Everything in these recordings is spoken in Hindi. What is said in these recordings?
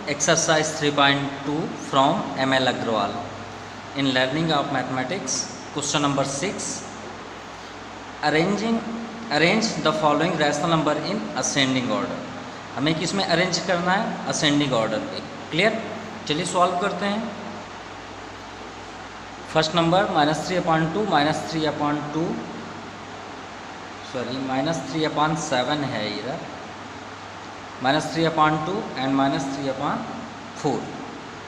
Exercise 3.2 from ML Agrawal in Learning of Mathematics. Question number 6. Arrange the following rational number in ascending order. हमें किस में अरेंज करना है? असेंडिंग ऑर्डर पे. क्लियर? चलिए सॉल्व करते हैं. फर्स्ट नंबर -3/2 -3/7 है इधर, -3/2 एंड -3/4.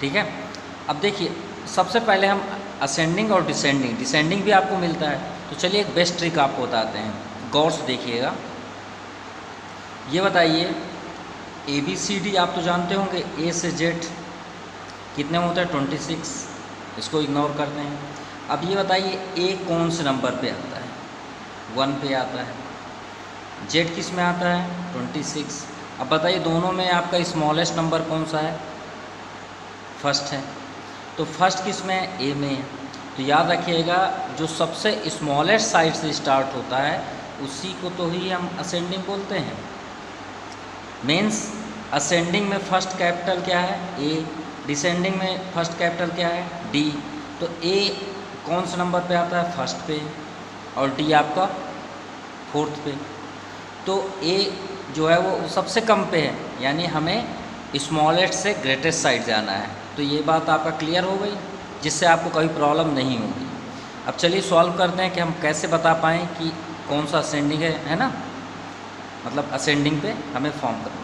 ठीक है. अब देखिए सबसे पहले हम असेंडिंग और डिसेंडिंग भी आपको मिलता है, तो चलिए एक बेस्ट ट्रिक आपको बताते हैं. गौर से देखिएगा. ये बताइए ABCD आप तो जानते होंगे, A से Z कितने होते हैं? 26. इसको इग्नोर करते हैं. अब ये बताइए A कौन से नंबर पे आता है? 1 पे आता है. Z किस में आता है? 26. अब बताइए दोनों में आपका स्मॉलेस्ट नंबर कौन सा है? फर्स्ट है. तो फर्स्ट किस में है? A में है. तो याद रखिएगा जो सबसे स्मॉलेस्ट साइड से स्टार्ट होता है उसी को तो ही हम असेंडिंग बोलते हैं. मीन्स असेंडिंग में फर्स्ट कैपिटल क्या है? A. डिसेंडिंग में फर्स्ट कैपिटल क्या है? D. तो A कौन से नंबर पे आता है? फर्स्ट पे, और D आपका फोर्थ पे. तो A जो है वो सबसे कम पे है, यानी हमें स्मॉलेस्ट से ग्रेटेस्ट साइड जाना है. तो ये बात आपका क्लियर हो गई, जिससे आपको कोई प्रॉब्लम नहीं होगी. अब चलिए सॉल्व करते हैं कि हम कैसे बता पाएँ कि कौन सा असेंडिंग है ना, मतलब असेंडिंग पे हमें फॉर्म करना है.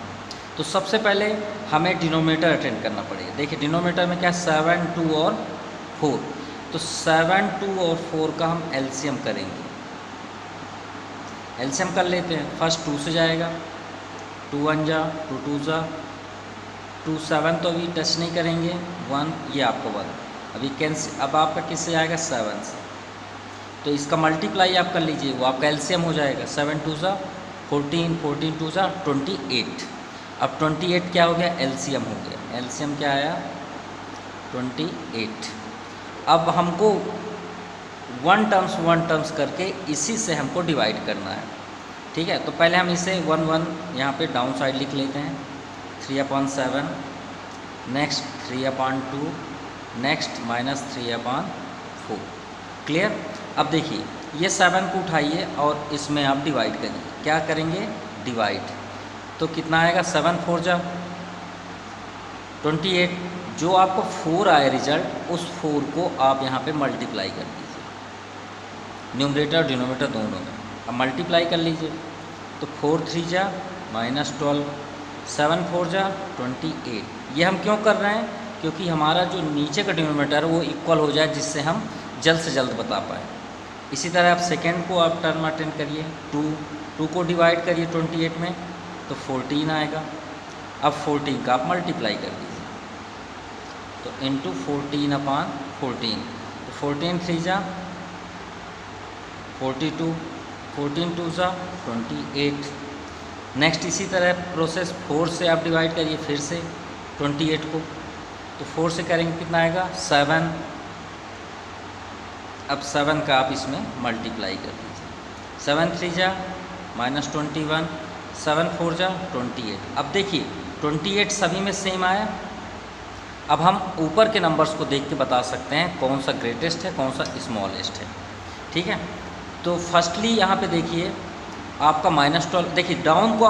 तो सबसे पहले हमें डिनोमिनेटर अटेंड करना पड़ेगा. देखिए डिनोमिनेटर में क्या है? 7, 2 और 4. तो 7, 2 और 4 का हम एलसीएम करेंगे. एलसीएम कर लेते हैं. फर्स्ट 2 से जाएगा, 2 1 जा, 2 2 जा, 2 7 तो अभी टच नहीं करेंगे. 1 ये आपको 1 अभी कैंसिल. अब आपका किससे जाएगा? 7 से. तो इसका मल्टीप्लाई आप कर लीजिए, वो आपका एलसीएम हो जाएगा. 7 2 जा 14, 14 2 जा 28. अब 28 क्या हो गया? एलसीएम हो गया. एलसीएम क्या आया? 28. अब हमको वन टर्म्स करके इसी से हमको डिवाइड करना है. ठीक है. तो पहले हम इसे 1 1 यहाँ पे डाउन साइड लिख लेते हैं. 3/7, नेक्स्ट 3/2, नेक्स्ट -3/4. क्लियर. अब देखिए ये 7 को उठाइए और इसमें आप डिवाइड करिए. क्या करेंगे? डिवाइड. तो कितना आएगा? 7 4 जा 28. जो आपको 4 आए रिजल्ट, उस 4 को आप यहाँ पे मल्टीप्लाई कर दीजिए, न्यूमरेटर और डिनोमिनेटर दोनों में. अब मल्टीप्लाई कर लीजिए. तो 4 3 जा -12, 7 4 जा 28. ये हम क्यों कर रहे हैं? क्योंकि हमारा जो नीचे का डिनोमिनेटर है वो इक्वल हो जाए, जिससे हम जल्द से जल्द बता पाएँ. इसी तरह आप सेकेंड को आप टर्म अटेंड करिए. 2 को डिवाइड करिए 28 में, तो 14 आएगा. अब 14 का आप मल्टीप्लाई कर दीजिए, तो इंटू 14/14. तो 14 3 जा 42, 14 2 जा 28. नेक्स्ट इसी तरह प्रोसेस 4 से आप डिवाइड करिए फिर से 28 को. तो 4 से करेंगे कितना आएगा? 7. अब 7 का आप इसमें मल्टीप्लाई कर दीजिए. 7 3 जा -21, 7 4 जा 28. अब देखिए 28 सभी में सेम आया. अब हम ऊपर के नंबर्स को देख के बता सकते हैं कौन सा ग्रेटेस्ट है, कौन सा स्मॉलेस्ट है. ठीक है. तो फर्स्टली यहाँ पे देखिए आपका -12. देखिए डाउन को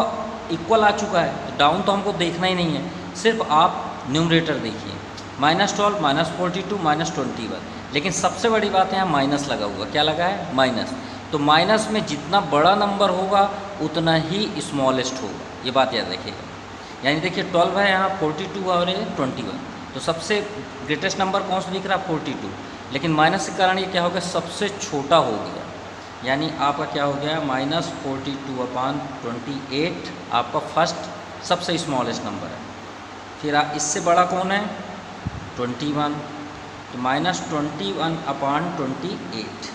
इक्वल आ चुका है, तो डाउन तो हमको देखना ही नहीं है, सिर्फ आप न्यूमरेटर देखिए. -12, -42, -21. लेकिन सबसे बड़ी बात है यहाँ माइनस लगा हुआ. क्या लगा है? माइनस. तो माइनस में जितना बड़ा नंबर होगा उतना ही स्मॉलेस्ट होगा. ये बात याद रखिएगा. यानी देखिए 12 है यहाँ, 42 और 21. तो सबसे ग्रेटेस्ट नंबर कौन सा दिख रहा है? 42. लेकिन माइनस के कारण ये क्या हो गया? सबसे छोटा हो गया. यानी आपका क्या हो गया? -42/28 आपका फर्स्ट सबसे स्मॉलेस्ट नंबर है. फिर इससे बड़ा कौन है? 21. तो -21/28.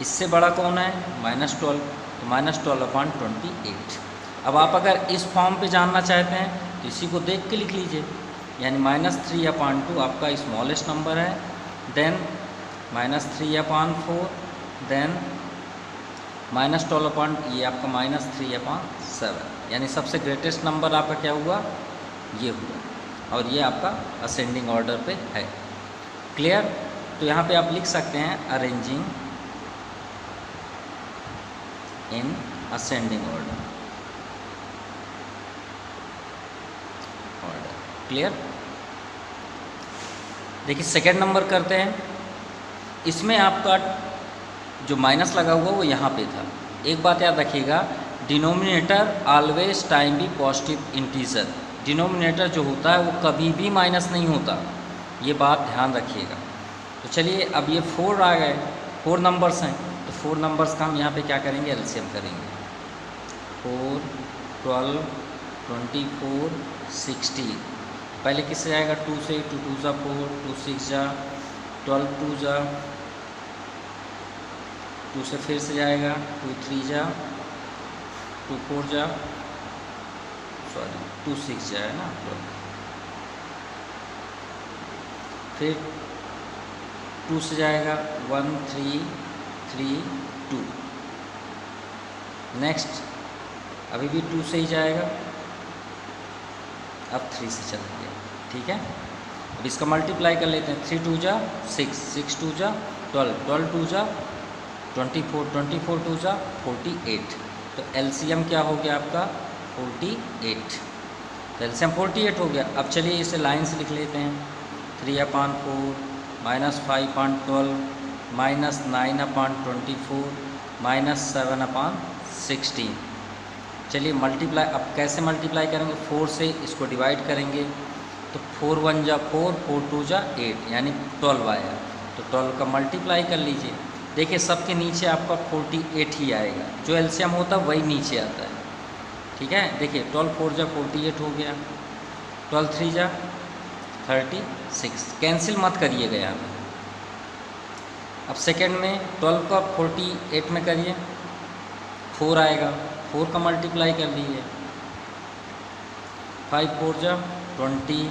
इससे बड़ा कौन है? -12. तो -12/28. अब आप अगर इस फॉर्म पे जानना चाहते हैं तो इसी को देख के लिख लीजिए. यानी -3/2 आपका स्मॉलेस्ट नंबर है, देन -3/4, देन -12 ये आपका -3/7. यानी सबसे ग्रेटेस्ट नंबर आपका क्या हुआ? ये हुआ. और ये आपका असेंडिंग ऑर्डर पे है। क्लियर? तो यहाँ पे आप लिख सकते हैं arranging in ascending order. Clear? देखिए सेकेंड नंबर करते हैं। इसमें आपका जो माइनस लगा हुआ वो यहाँ पे था। एक बात याद रखिएगा, denominator always time be positive integer. Denominator जो होता है वो कभी भी माइनस नहीं होता, ये बात ध्यान रखिएगा। तो चलिए अब ये 4 आ गए, 4 नंबर्स हैं, तो 4 नंबर्स का हम यहाँ पे क्या करेंगे, एलसीएम करेंगे। 4, 12, 24, 16। पहले किससे जाएगा, 2 से, 2 2 जा 4, 2 6 जा 12, 2 जा 2 से फिर से जाएगा 2 3 जा 2 4 जा 2 6 जाए ना 12। फिर 2 से जाएगा 1 3 3 2। नेक्स्ट अभी भी 2 से ही जाएगा, अब 3 से चलेंगे। ठीक है, अब इसका मल्टीप्लाई कर लेते हैं। 3 2 जा 6, 6 2 जा 12, 12 2 जा 24, 24 2 जा 48। तो एलसीएम क्या हो गया आपका, 48। तो एलसीएम 48 हो गया। अब चलिए इसे लाइन से लिख लेते हैं। 3/4 -5/12 -9/24 -7/16। चलिए मल्टीप्लाई, अब कैसे मल्टीप्लाई करेंगे, 4 से इसको डिवाइड करेंगे तो 4 1 जा 4, 4 2 जा 8, यानी 12 आया। तो 12 का मल्टीप्लाई कर लीजिए। देखिए सबके नीचे आपका 48 ही आएगा, जो एलसीएम होता है वही नीचे आता है। ठीक है, देखिए 12 4 जा 48 हो गया, 12 3 जा 36। कैंसिल मत करिएगा यहाँ पे। अब सेकेंड में 12 का 48 में करिए, 4 आएगा, 4 का मल्टीप्लाई कर लीजिए। 5 4 जा 20,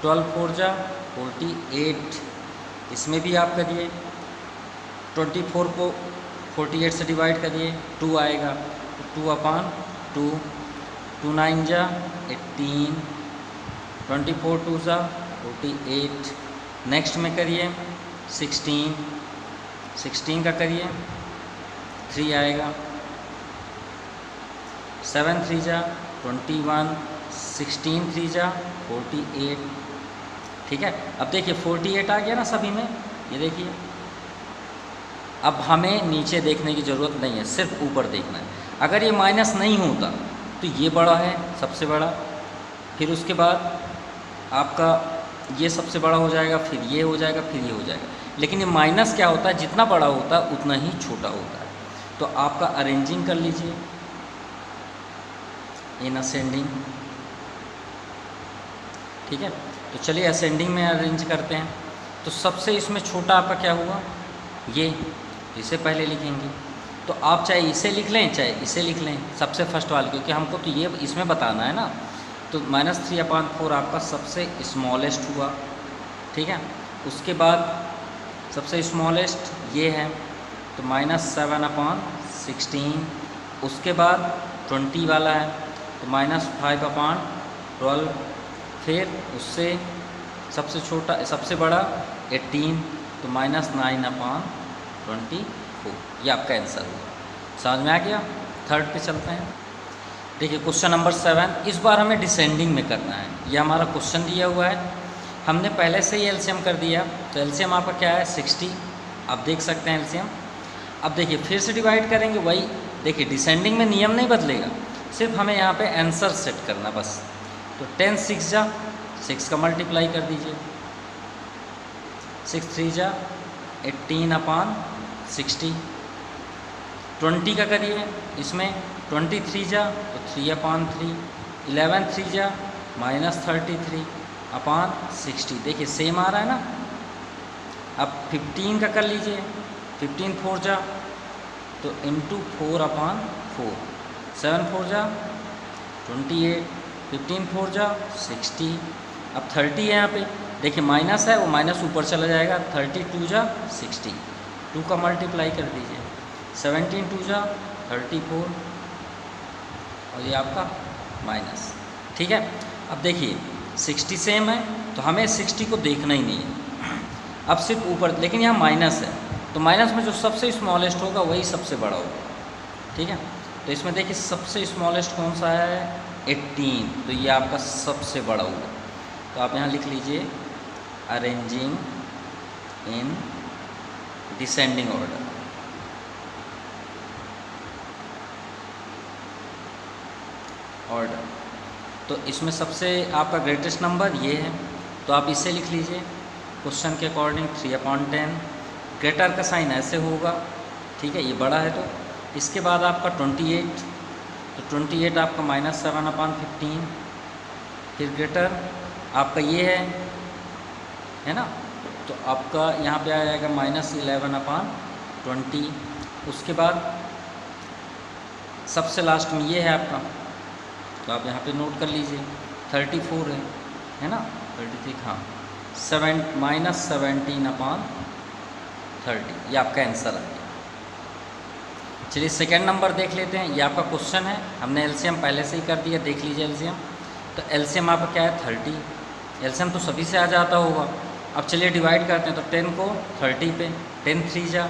12 4 जा 48। इसमें भी आप करिए, 24 को 48 से डिवाइड करिए, 2 आएगा, 2/2, 2 9 जा 18, 24 2 जा 48। नेक्स्ट में करिए 16, 16 का करिए, 3 आएगा, 7 3 जा 21, 16 3 जा 48। ठीक है, अब देखिए 48 आ गया ना सभी में, ये देखिए। अब हमें नीचे देखने की ज़रूरत नहीं है, सिर्फ ऊपर देखना है। अगर ये माइनस नहीं होता तो ये बड़ा है, सबसे बड़ा, फिर उसके बाद आपका ये सबसे बड़ा हो जाएगा, फिर ये हो जाएगा, फिर ये हो जाएगा। लेकिन ये माइनस क्या होता है, जितना बड़ा होता है उतना ही छोटा होता है। तो आपका अरेंजिंग कर लीजिए इन असेंडिंग। ठीक है, तो चलिए असेंडिंग में अरेंज करते हैं। तो सबसे इसमें छोटा आपका क्या हुआ, ये, इसे पहले लिखेंगे। तो आप चाहे इसे लिख लें चाहे इसे लिख लें, सबसे फर्स्ट वाले, क्योंकि हमको तो ये इसमें बताना है ना। तो -3/4 आपका सबसे स्मॉलेस्ट हुआ। ठीक है, उसके बाद सबसे स्मॉलेस्ट ये है, तो -7/16। उसके बाद 20 वाला है, तो -5/12। फिर उससे सबसे छोटा, सबसे बड़ा 18, तो -9/24। ये आपका आंसर हुआ। समझ में आ गया? थर्ड पे चलते हैं। देखिए क्वेश्चन नंबर 7, इस बार हमें डिसेंडिंग में करना है। ये हमारा क्वेश्चन दिया हुआ है, हमने पहले से ही एलसीएम कर दिया। तो एलसीएम आपका क्या है, 60। आप देख सकते हैं एलसीएम। अब देखिए फिर से डिवाइड करेंगे, वही देखिए डिसेंडिंग में नियम नहीं बदलेगा, सिर्फ हमें यहाँ पे आंसर सेट करना बस। तो 10 6 जा 6 का मल्टीप्लाई कर दीजिए, 6 3 जा 18/60। 20 का करिए, इसमें 23 जा तो 3/3, 11 3 जा -33/60। देखिए सेम आ रहा है ना। अब 15 का कर लीजिए, 15 4 जा तो इंटू 4/4, 7 4 जा 28, 15 4 जा 60। अब 30 है यहाँ पे, देखिए माइनस है, वो माइनस ऊपर चला जाएगा, 32 जा 60। 2 का मल्टीप्लाई कर दीजिए, 17 2 जा 34, और ये आपका माइनस। ठीक है, अब देखिए 60 सेम है, तो हमें 60 को देखना ही नहीं है, अब सिर्फ ऊपर, लेकिन यहाँ माइनस है, तो माइनस में जो सबसे स्मॉलेस्ट होगा वही सबसे बड़ा होगा, ठीक है। तो इसमें देखिए सबसे स्मॉलेस्ट कौन सा है, 18, तो ये आपका सबसे बड़ा होगा। तो आप यहाँ लिख लीजिए अरेंजिंग इन डिसेंडिंग ऑर्डर। तो इसमें सबसे आपका ग्रेटेस्ट नंबर ये है, तो आप इसे लिख लीजिए क्वेश्चन के अकॉर्डिंग 3/10। ग्रेटर का साइन ऐसे होगा, ठीक है, ये बड़ा है। तो इसके बाद आपका 28, तो 28 आपका -7/15। फिर ग्रेटर आपका ये है ना, तो आपका यहाँ पे आ जाएगा -11/20। उसके बाद सबसे लास्ट में ये है आपका, तो आप यहाँ पे नोट कर लीजिए 34 है ना, 33, हाँ, -17/30, ये आपका आंसर आ गया। चलिए सेकेंड नंबर देख लेते हैं, ये आपका क्वेश्चन है, हमने एलसीएम पहले से ही कर दिया, देख लीजिए एलसीएम। तो एलसीएम आपका क्या है, 30। एलसीएम तो सभी से आ जाता होगा। अब चलिए डिवाइड करते हैं, तो 10 को 30 पे, 10 3 जा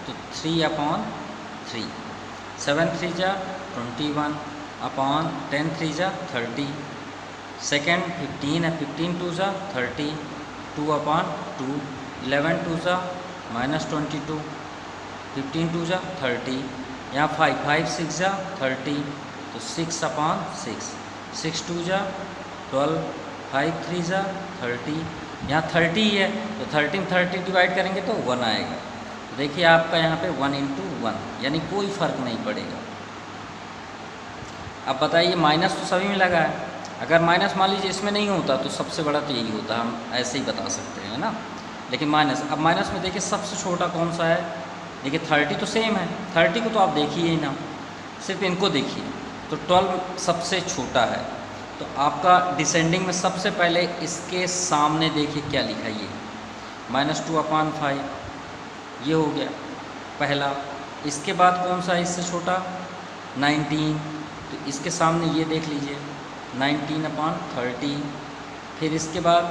तो 3/3, 7 3 जा 21/10 3 जा 30। सेकेंड 15 है, 15 2 जा 30, 2/2, 11 2 जा -22, 15 2 जा 30, यहाँ 5 5 6 जा 30, तो 6/6, 6 2 जा 12, 5 3 जा 30, यहाँ 30 ही है, तो 30 में 30 डिवाइड करेंगे तो 1 आएगा। तो देखिए आपका यहाँ पे 1 × 1, यानी कोई फ़र्क नहीं पड़ेगा। अब बताइए माइनस तो सभी में लगा है, अगर माइनस मान लीजिए इसमें नहीं होता तो सबसे बड़ा तो यही होता, हम ऐसे ही बता सकते हैं ना। लेकिन माइनस, अब माइनस में देखिए सबसे छोटा कौन सा है, देखिए 30 तो सेम है, 30 को तो आप देखिए ही ना, सिर्फ इनको देखिए, तो 12 सबसे छोटा है। तो आपका डिसेंडिंग में सबसे पहले इसके सामने देखिए क्या लिखा है, ये -2/5, ये हो गया पहला। इसके बाद कौन सा है इससे छोटा, 19, तो इसके सामने ये देख लीजिए 19/30। फिर इसके बाद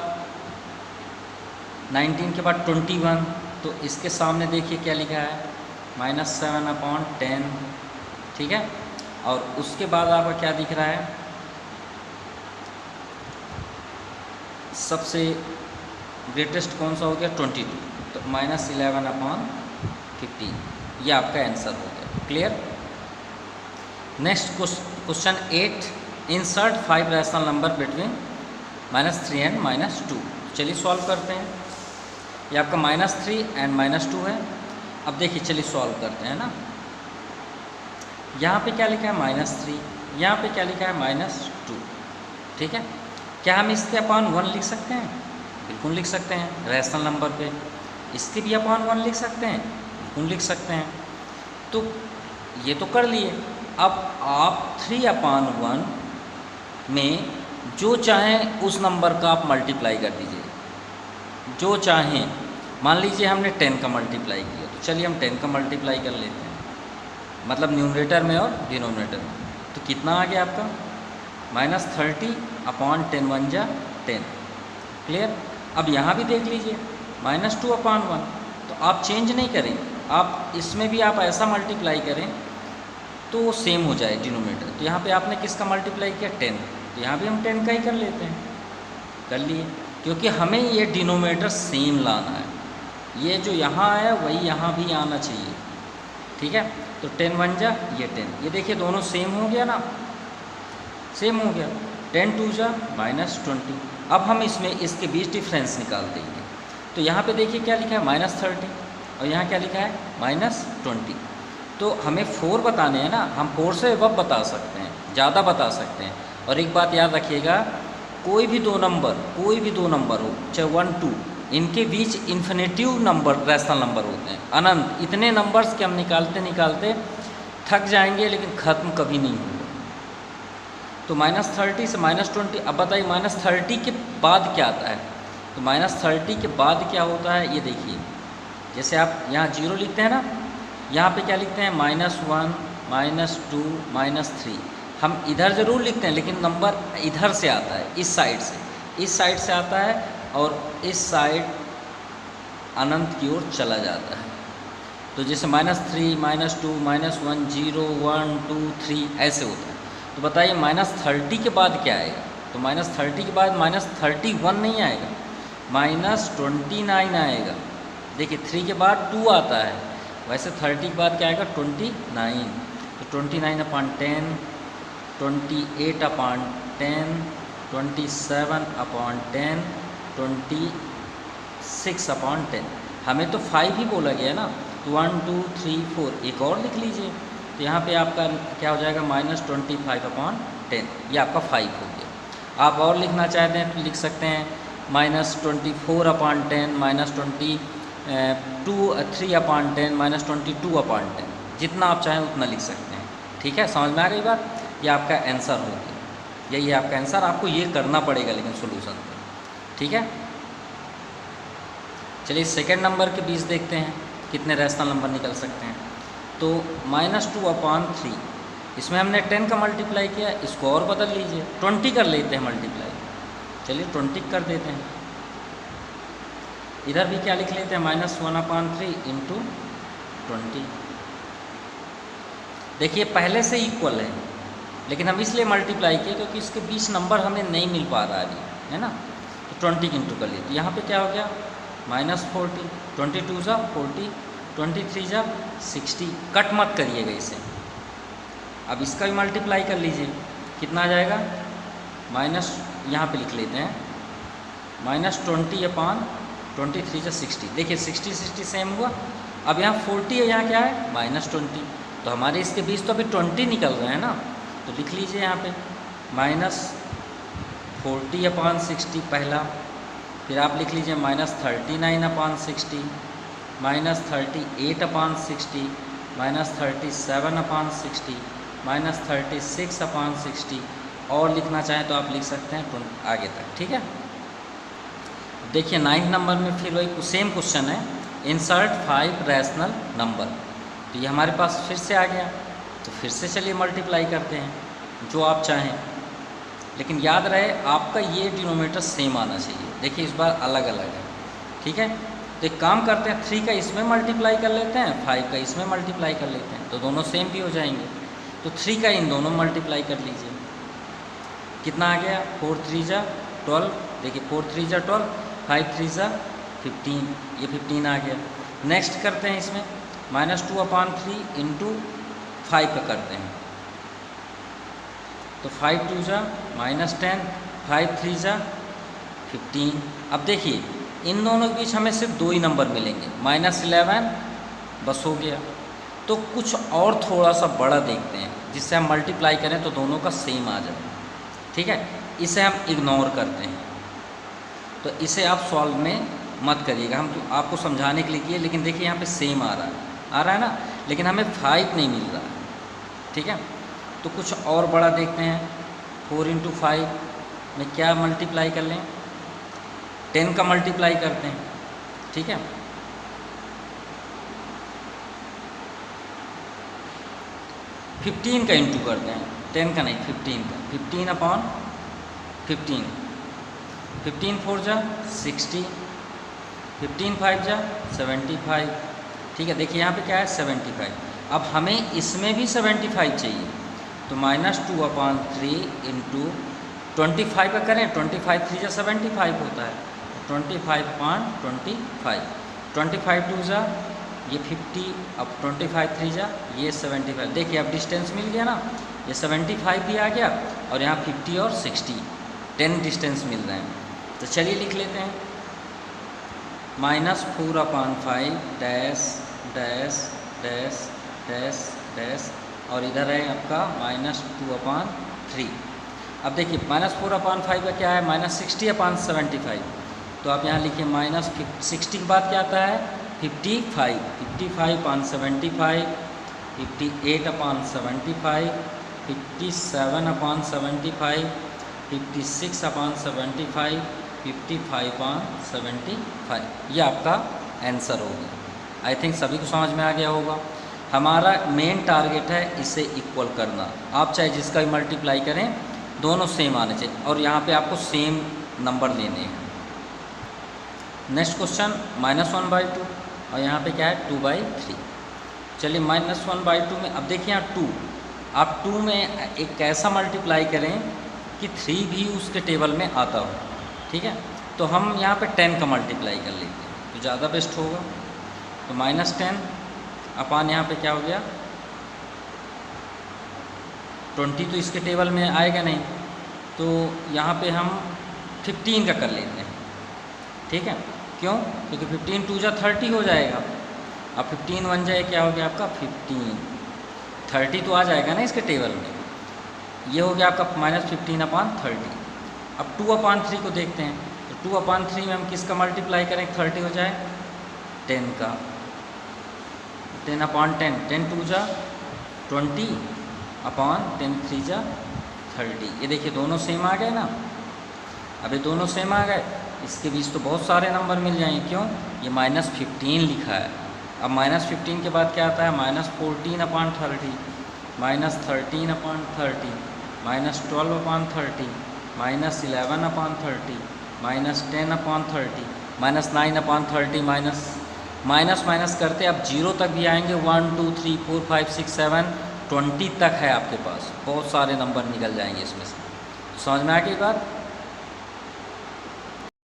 19 के बाद 21, तो इसके सामने देखिए क्या लिखा है, -7/10, ठीक है। और उसके बाद आपका क्या दिख रहा है, सबसे ग्रेटेस्ट कौन सा हो गया, 22, तो -11/15, ये आपका आंसर हो गया। Clear. Next question 8, insert 5 rational number between -3 and -2। चलिए सॉल्व करते हैं। ये आपका -3 एंड -2 है। अब देखिए चलिए सॉल्व करते हैं ना। यहाँ पे क्या लिखा है, -3, यहाँ पे क्या लिखा है, -2, ठीक है। क्या हम इसके अपॉन 1 लिख सकते हैं, बिल्कुल लिख सकते हैं, रैशनल नंबर पे। इसके भी अपॉन 1 लिख सकते हैं, बिल्कुल लिख सकते हैं। तो ये तो कर लिए। अब आप 3/1 में जो चाहें उस नंबर का आप मल्टीप्लाई कर दीजिए, जो चाहें। मान लीजिए हमने 10 का मल्टीप्लाई किया, तो चलिए हम 10 का मल्टीप्लाई कर लेते हैं, मतलब न्यूमरेटर में और डिनोमिनेटर में। तो कितना आ गया आपका, -30/10 1 जा 10। क्लियर। अब यहाँ भी देख लीजिए -2/1, तो आप चेंज नहीं करें, आप इसमें भी आप ऐसा मल्टीप्लाई करें तो वो सेम हो जाए डिनोमिनेटर। तो यहाँ पे आपने किसका मल्टीप्लाई किया, 10, तो यहाँ भी हम 10 का ही कर लेते हैं, कर लिए, क्योंकि हमें ये डिनोमिनेटर सेम लाना है। ये जो यहाँ आया वही यहाँ भी आना चाहिए, ठीक है। तो 10 1 जा ये 10, ये देखिए दोनों सेम हो गया ना, सेम हो गया। 10 2 जा -20। अब हम इसमें इसके बीच डिफरेंस निकाल देंगे। तो यहाँ पे देखिए क्या लिखा है, -30, और यहाँ क्या लिखा है, -20। तो हमें 4 बताने हैं ना, हम 4 से अब बता सकते हैं, ज़्यादा बता सकते हैं। और एक बात याद रखिएगा, कोई भी दो नंबर हो, चाहे 1 2, इनके बीच इन्फिनेटिव नंबर रैशनल नंबर होते हैं, अनंत। इतने नंबर्स के हम निकालते निकालते थक जाएंगे, लेकिन ख़त्म कभी नहीं होंगे। तो -30 से -20। अब बताइए -30 के बाद क्या आता है, तो -30 के बाद क्या होता है, ये देखिए, जैसे आप यहाँ 0 लिखते हैं ना, यहाँ पे क्या लिखते हैं, -1 -2 -3। हम इधर ज़रूर लिखते हैं, लेकिन नंबर इधर से आता है, इस साइड से। इस साइड से आता है और इस साइड अनंत की ओर चला जाता है। तो जैसे -3, -2, -1, 0, 1, 2, 3 ऐसे होता है। तो बताइए -30 के बाद क्या आएगा? तो -30 के बाद -31 नहीं आएगा, -29 आएगा। देखिए 3 के बाद 2 आता है, वैसे 30 के बाद क्या आएगा? 29। तो 29/10, 28/10, 27/10, 26/10। हमें तो 5 ही बोला गया ना, तो 1, 2, 3, 4 एक और लिख लीजिए। तो यहाँ पे आपका क्या हो जाएगा? -25/10, ये आपका 5 हो गया। आप और लिखना चाहते हैं तो लिख सकते हैं -24/10, -3/10, -22/10, जितना आप चाहें उतना लिख सकते हैं। ठीक है, समझ में आ गई बात? ये आपका आंसर हो गया, यही है आपका आंसर। आपको ये करना पड़ेगा लेकिन सोल्यूशन। ठीक है, चलिए सेकेंड नंबर के बीच देखते हैं कितने रैशनल नंबर निकल सकते हैं। तो -2/3, इसमें हमने 10 का मल्टीप्लाई किया, इसको और बदल लीजिए, 20 कर लेते हैं मल्टीप्लाई। चलिए 20 कर देते हैं। इधर भी क्या लिख लेते हैं? -1/3 × 20। देखिए पहले से इक्वल है, लेकिन हम इसलिए मल्टीप्लाई किए क्योंकि इसके बीच नंबर हमें नहीं मिल पा रहा अभी, है ना। तो 20 इंटू कर लिए, तो यहाँ पे क्या हो गया? -40, 22 जा 40, 23 जा 60। कट मत करिएगा इसे। अब इसका भी मल्टीप्लाई कर लीजिए, कितना आ जाएगा? यहाँ पे लिख लेते हैं -20/23 जा 60। देखिए 60 60 सेम हुआ। अब यहाँ 40 है, यहाँ क्या है? -20। तो हमारे इसके बीच तो अभी 20 निकल रहे हैं ना, तो लिख लीजिए यहाँ पे -40/60 पहला। फिर आप लिख लीजिए -39/60, -38/60, -37/60, -36/60, और लिखना चाहें तो आप लिख सकते हैं आगे तक। ठीक है, देखिए 9th नंबर में फिर वही सेम क्वेश्चन है, इंसर्ट 5 रैशनल नंबर। तो ये हमारे पास फिर से आ गया, तो फिर से चलिए मल्टीप्लाई करते हैं जो आप चाहें, लेकिन याद रहे आपका ये डिनोमिनेटर सेम आना चाहिए। देखिए इस बार अलग अलग है। ठीक है, तो एक काम करते हैं, 3 का इसमें मल्टीप्लाई कर लेते हैं, 5 का इसमें मल्टीप्लाई कर लेते हैं, तो दोनों सेम भी हो जाएंगे। तो 3 का इन दोनों मल्टीप्लाई कर लीजिए, कितना आ गया? 4 3 जा 12। देखिए 4 3 जा 12, 5 3 जा 15, ये 15 आ गया। नेक्स्ट करते हैं इसमें -2/3 इंटू 5 का करते हैं, तो 5 2 जा -10, 5 3 जा 15। अब देखिए इन दोनों के बीच हमें सिर्फ 2 ही नंबर मिलेंगे, -11 बस हो गया। तो कुछ और थोड़ा सा बड़ा देखते हैं जिससे हम मल्टीप्लाई करें तो दोनों का सेम आ जाए। ठीक है, इसे हम इग्नोर करते हैं, तो इसे आप सॉल्व में मत करिएगा, हम तो आपको समझाने के लिए किए, लेकिन देखिए यहाँ पे सेम आ रहा है ना, लेकिन हमें 5 नहीं मिल रहा है। ठीक है, तो कुछ और बड़ा देखते हैं। 4 × 5 में क्या मल्टीप्लाई कर लें? 10 का मल्टीप्लाई करते हैं। ठीक है, फिफ्टीन का इंटू करते हैं, 10 का नहीं 15 का। 15/15, 15 4 जा 60, 15 5 जा 75। ठीक है, देखिए यहाँ पे क्या है? 75। अब हमें इसमें भी 75 चाहिए, तो -2/3 इंटू 25 का करें, 25 3 जा 75 होता है, 25/25, 25 2 जा ये 50, अब 25 3 जा ये 75। देखिए अब डिस्टेंस मिल गया ना, ये 75 भी आ गया और यहाँ 50 और 60 10 डिस्टेंस मिल रहे हैं। तो चलिए लिख लेते हैं -4/5 dash dash dash dash dash, और इधर है आपका -2/3। अब देखिए -4/5 का क्या है? -60/75। तो आप यहाँ लिखिए -60 के बाद क्या आता है? 55, 55/75, 58/75, 57/75, 56/75, 55/75। ये आपका आंसर होगा। आई थिंक सभी को समझ में आ गया होगा। हमारा मेन टारगेट है इसे इक्वल करना। आप चाहे जिसका भी मल्टीप्लाई करें दोनों सेम आने चाहिए, और यहाँ पे आपको सेम नंबर लेने हैं। नेक्स्ट क्वेश्चन -1/2 और यहाँ पे क्या है 2/3। चलिए -1/2 में अब देखिए यहाँ 2, आप 2 में एक ऐसा मल्टीप्लाई करें कि 3 भी उसके टेबल में आता हो, ठीक है। तो हम यहाँ पे 10 का मल्टीप्लाई कर लेते हैं तो ज़्यादा बेस्ट होगा। तो -10 अपान यहाँ पे क्या हो गया 20, तो इसके टेबल में आएगा नहीं, तो यहाँ पे हम 15 का कर लेते हैं, ठीक है। क्यों? क्योंकि 15 2 जा 30 हो जाएगा। अब 15 1 जाए क्या हो गया आपका 15, 30 तो आ जाएगा ना इसके टेबल में। ये हो गया आपका -15/30। अब 2/3 को देखते हैं, तो 2/3 में हम किसका मल्टीप्लाई करें 30 हो जाए 10 का, 10/10, 10 2 जा 20 अपान 10 3 जा 30। ये देखिए दोनों सेम आ गए ना। अब ये दोनों सेम आ गए, इसके बीच तो बहुत सारे नंबर मिल जाएंगे। क्यों? ये -15 लिखा है। अब -15 के बाद क्या आता है -14/30, -13/30, -12/30, -11/30, -10/30, -9/30, माइनस करते अब 0 तक भी आएंगे। 1 2 3 4 5 6 7 20 तक है आपके पास, बहुत सारे नंबर निकल जाएंगे इसमें से। समझ में आ गई बात?